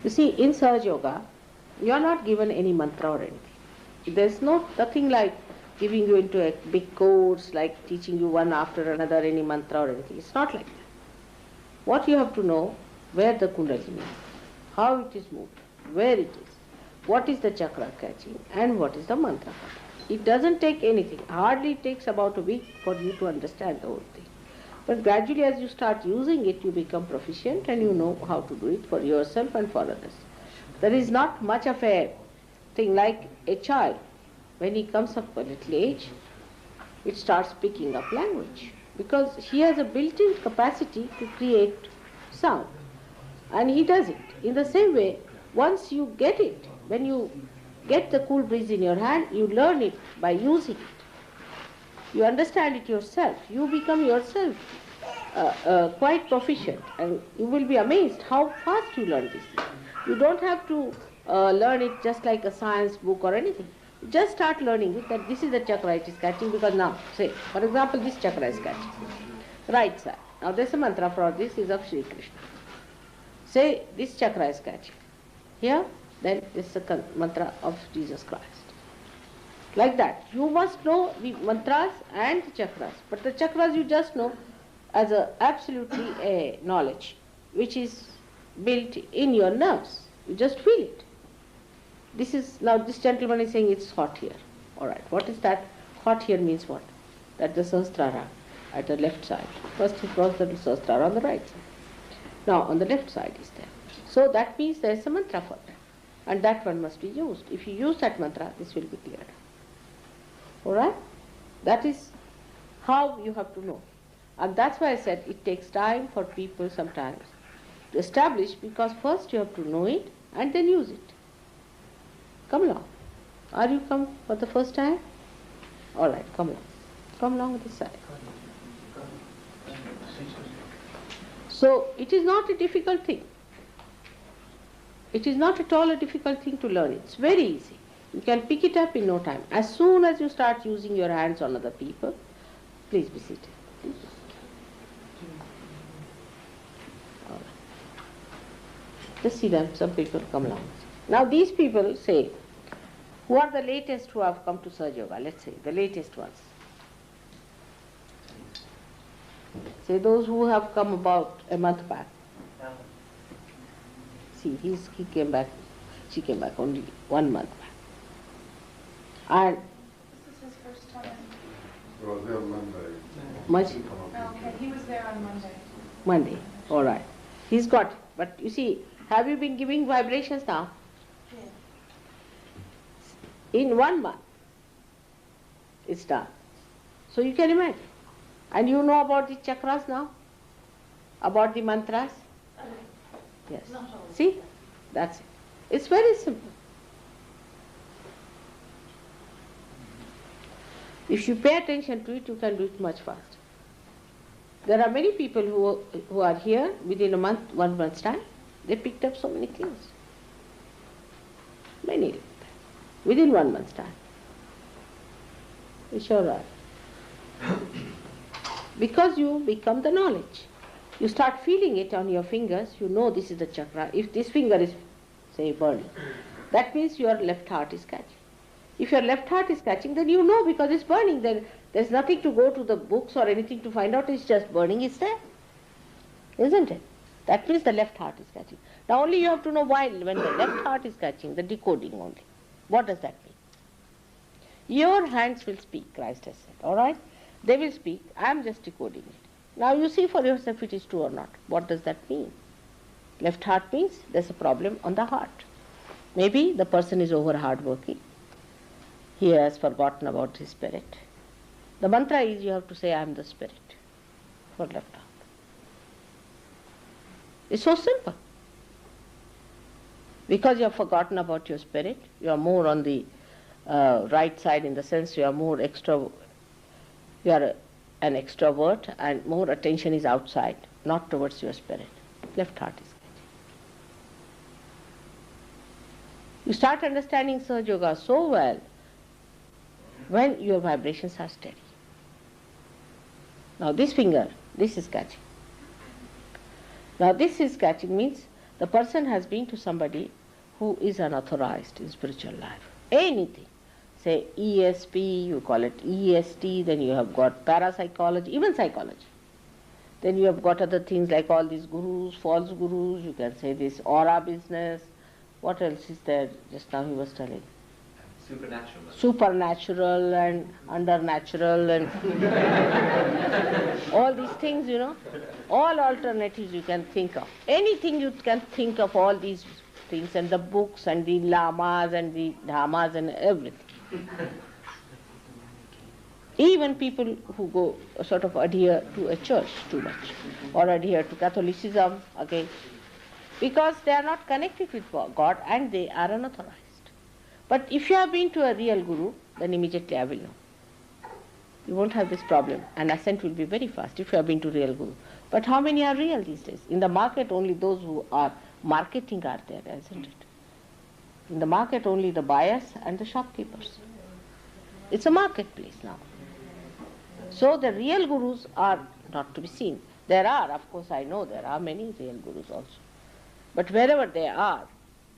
You see, in Sahaja Yoga, you are not given any mantra or anything. There's nothing like giving you into a big course, like teaching you one after another any mantra or anything. It's not like that. What you have to know, where the kundalini is, how it is moved, where it is, what is the chakra catching, and what is the mantra. It doesn't take anything. Hardly it takes about a week for you to understand the whole thing. But gradually as you start using it, you become proficient and you know how to do it for yourself and for others. There is not much of a thing like a child. When he comes up a little age, it starts picking up language because he has a built-in capacity to create sound. And he does it. In the same way, once you get it, when you get the cool breeze in your hand, you learn it by using it. You understand it yourself. You become yourself quite proficient, and you will be amazed how fast you learn this thing. You don't have to learn it just like a science book or anything. You just start learning it, that this is the chakra it is catching, because now, say, for example, this chakra is catching. Right side. Now there's a mantra for this is of Shri Krishna. Say, this chakra is catching. Here, then this is a mantra of Jesus Christ. Like that. You must know the mantras and the chakras. But the chakras you just know as absolutely a knowledge which is built in your nerves. You just feel it. This is, now this gentleman is saying it's hot here. Alright, what is that? Hot here means what? That the Sahasrara at the left side. First he crossed the Sahasrara on the right side. Now on the left side is there. So that means there is a mantra for that. And that one must be used. If you use that mantra, this will be cleared. Alright? That is how you have to know. And that's why I said it takes time for people sometimes to establish, because first you have to know it and then use it. Come along. Are you come for the first time? Alright, come along. Come along with this side. So it is not a difficult thing. It is not at all a difficult thing to learn. It's very easy. You can pick it up in no time. As soon as you start using your hands on other people, please be seated. Please. All right. Just see them, some people come along. Now these people say, who are the latest who have come to Sahaja Yoga? Let's say, the latest ones. Say those who have come about a month back. See, he came back, she came back only 1 month back. And this is his first time. He was there Monday. Okay, he was there on Monday. Monday, all right. He's got it. But you see, have you been giving vibrations now? Yeah. In 1 month, it's done. So you can imagine. And you know about the chakras now? About the mantras? Yes. See? That's it. It's very simple. If you pay attention to it, you can do it much faster. There are many people who are here within a month, 1 month's time. They picked up so many things. Many like that. Within 1 month's time. It's all right. Because you become the knowledge. You start feeling it on your fingers, you know this is the chakra. If this finger is, say, burning, that means your left heart is catching. If your left heart is catching, then you know because it's burning. Then there's nothing to go to the books or anything to find out, it's just burning, it's there. Isn't it? That means the left heart is catching. Now only you have to know why, when the left heart is catching, the decoding only. What does that mean? Your hands will speak, Christ has said, alright? They will speak, I am just decoding it. Now you see for yourself if it is true or not. What does that mean? Left heart means there's a problem on the heart. Maybe the person is over hardworking. He has forgotten about his spirit. The mantra is you have to say, I am the spirit for left heart. It's so simple. Because you have forgotten about your spirit, you are more on the right side in the sense you are more you are an extrovert and more attention is outside, not towards your spirit. Left heart is catching. You start understanding Sahaja Yoga so well when your vibrations are steady. Now this finger, this is catching. Now this is catching means the person has been to somebody who is unauthorized in spiritual life. Anything. Say ESP, you call it EST, then you have got parapsychology, even psychology. Then you have got other things like all these gurus, false gurus, you can say this aura business. What else is there? Just now he was telling. Supernatural. Supernatural and undernatural and all these things, all alternatives you can think of. Anything you can think of, all these things, and the books and the lamas and the dhammas and everything. Even people who go sort of adhere to a church too much, or adhere to Catholicism again, because they are not connected with God and they are unauthorized. But if you have been to a real guru, then immediately I will know. You won't have this problem, and ascent will be very fast if you have been to real guru. But how many are real these days? In the market, only those who are marketing are there, isn't it? In the market, only the buyers and the shopkeepers. It's a marketplace now. So the real gurus are not to be seen. There are, of course, I know there are many real gurus also. But wherever they are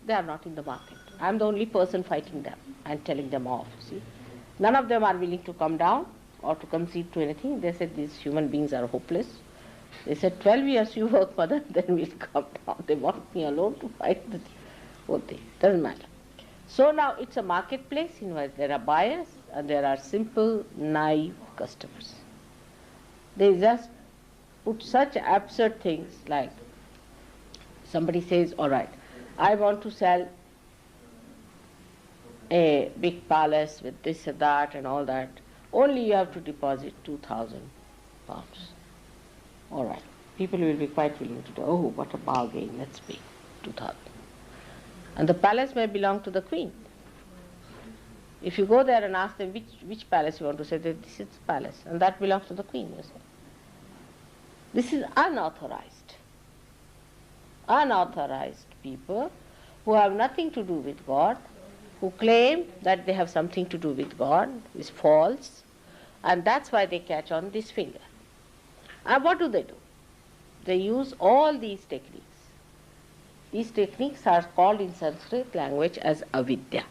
not in the market. I am the only person fighting them and telling them off, see. None of them are willing to come down or to concede to anything. They said these human beings are hopeless. They said 12 years you work for them, then we'll come down. They want me alone to fight the whole thing. Doesn't matter. So now it's a marketplace in which there are buyers and there are simple, naive customers. They just put such absurd things like somebody says, all right, I want to sell a big palace with this and that and all that. Only you have to deposit 2,000 pounds. All right. People will be quite willing to do, oh, what a bargain, let's pay 2,000. And the palace may belong to the queen. If you go there and ask them which palace you want to say, that this is the palace, and that belongs to the queen, you say. This is unauthorized. Unauthorized people who have nothing to do with God, who claim that they have something to do with God, is false, and that's why they catch on this finger. And what do? They use all these techniques. These techniques are called in Sanskrit language as avidya.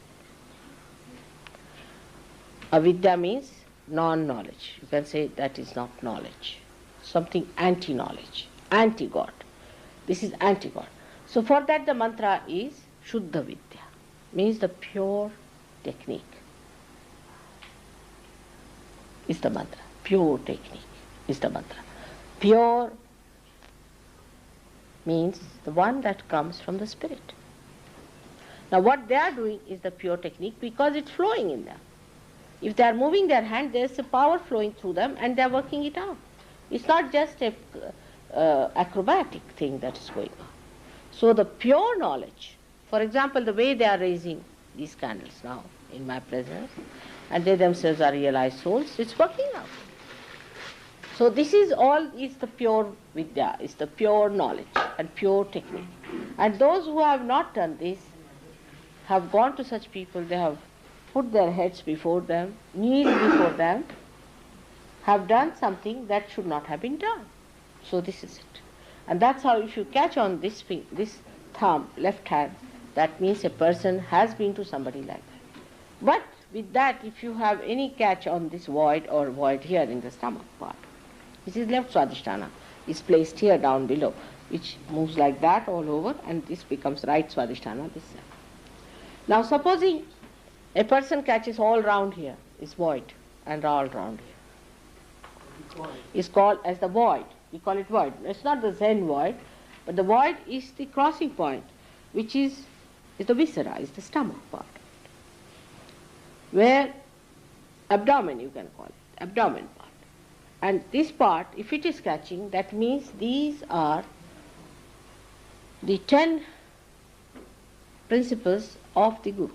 Avidya means non-knowledge. You can say that is not knowledge. Something anti-knowledge, anti-God. This is anti-God. So for that the mantra is Shuddha Vidya, means the pure technique is the mantra. Pure technique is the mantra. Pure means the one that comes from the spirit. Now what they are doing is the pure technique because it's flowing in them. If they are moving their hand, there is a power flowing through them and they are working it out. It's not just a acrobatic thing that is going on. So the pure knowledge, for example, the way they are raising these candles now in my presence, and they themselves are realized souls, it's working out. So this is all is the pure vidya, is the pure knowledge and pure technique. And those who have not done this have gone to such people, they have put their heads before them, kneeled before them, have done something that should not have been done. So this is it. And that's how if you catch on this thumb, left hand, that means a person has been to somebody like that. But with that, if you have any catch on this void or void here in the stomach part, this is left swadhisthana, is placed here down below, which moves like that all over, and this becomes right swadhisthana, this side. Now supposing a person catches all round here, is void, and all round here. It's called as the void. We call it void. It's not the Zen void, but the void is the crossing point, which is the viscera, is the stomach part. Where abdomen, you can call it, abdomen part. And this part, if it is catching, that means these are the 10 principles of the Guru.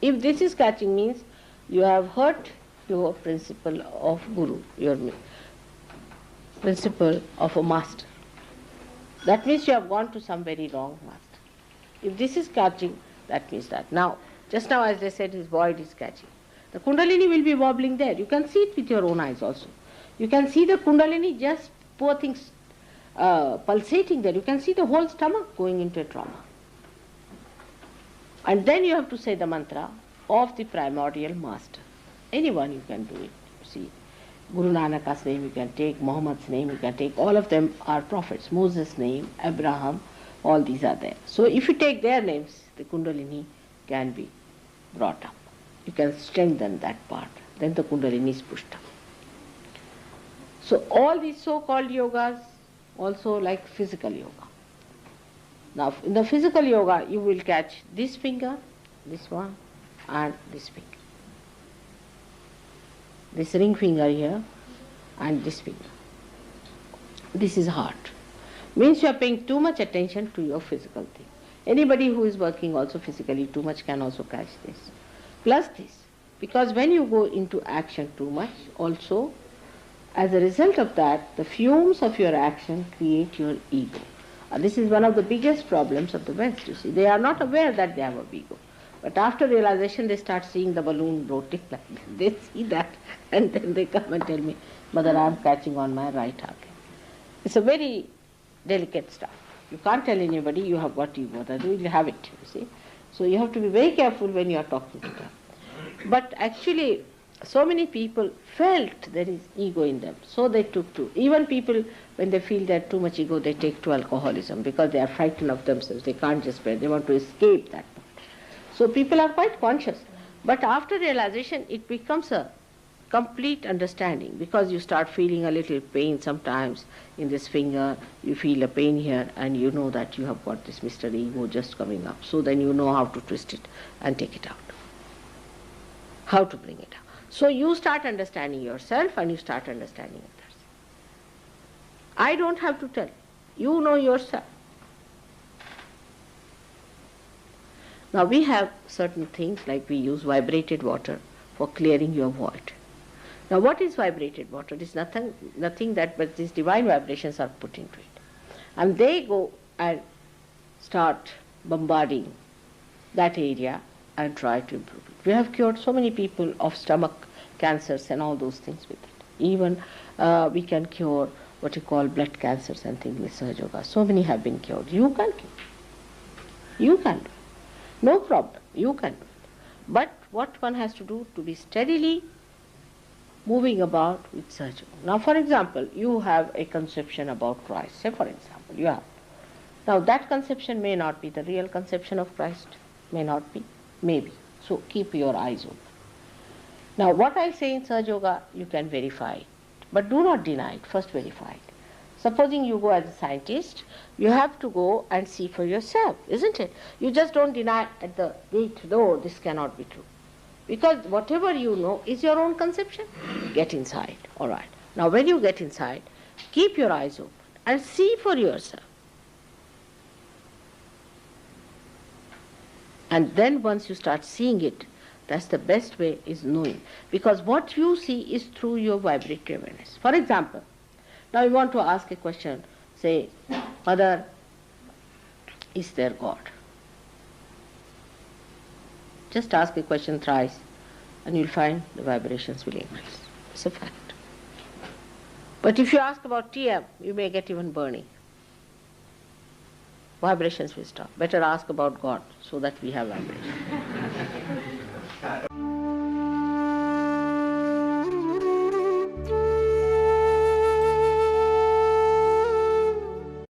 If this is catching, means you have hurt your principle of Guru, your principle of a master. That means you have gone to some very wrong master. If this is catching, that means that. Now, just now as I said, his void is catching. The Kundalini will be wobbling there. You can see it with your own eyes also. You can see the Kundalini, just poor things, pulsating there. You can see the whole stomach going into a trauma. And then you have to say the mantra of the primordial master. Anyone you can do it. See, Guru Nanak's name you can take, Muhammad's name you can take, all of them are prophets. Moses' name, Abraham, all these are there. So if you take their names, the Kundalini can be brought up. You can strengthen that part. Then the Kundalini is pushed up. So all these so-called yogas, also like physical yoga. Now in the physical yoga, you will catch this finger, this one, and this finger. This ring finger here, and this finger. This is heart. Means you are paying too much attention to your physical thing. Anybody who is working also physically too much can also catch this. Plus this. Because when you go into action too much, also, as a result of that, the fumes of your action create your ego. This is one of the biggest problems of the West, you see. They are not aware that they have a ego. But after realization, they start seeing the balloon bloating like this. They see that, and then they come and tell me, Mother, I am catching on my right arm. It's a very delicate stuff. You can't tell anybody you have got ego, that you will have it, you see. So you have to be very careful when you are talking to them. But actually, so many people felt there is ego in them, so they took to. Even people, when they feel they have too much ego, they take to alcoholism because they are frightened of themselves. They can't just bear, they want to escape that. So people are quite conscious. But after realization, it becomes a complete understanding, because you start feeling a little pain sometimes in this finger, you feel a pain here, and you know that you have got this Mr. Ego just coming up. So then you know how to twist it and take it out. How to bring it out. So you start understanding yourself and you start understanding others. I don't have to tell. You know yourself. Now we have certain things like we use vibrated water for clearing your void. Now what is vibrated water? It is nothing that but these divine vibrations are put into it. And they go and start bombarding that area and try to improve it. We have cured so many people of stomach cancers and all those things with it. Even we can cure what you call blood cancers and things with Sahaja Yoga. So many have been cured. You can cure. You can do it. No problem. You can do it. But what one has to do to be steadily moving about with Sahaja Yoga. Now for example, you have a conception about Christ. Say for example, you have. Now that conception may not be the real conception of Christ. May not be. Maybe. So keep your eyes open. Now what I say in Sahaja Yoga, you can verify it. But do not deny it. First verify it. Supposing you go as a scientist, you have to go and see for yourself, isn't it? You just don't deny at the gate, no, this cannot be true. Because whatever you know is your own conception. Get inside, all right. Now when you get inside, keep your eyes open and see for yourself. And then once you start seeing it, that's the best way, is knowing. Because what you see is through your vibratory awareness. For example, now you want to ask a question, say, Mother, is there God? Just ask a question thrice and you'll find the vibrations will increase. It's a fact. But if you ask about TM, you may get even burning. Vibrations will stop. Better ask about God so that we have vibration.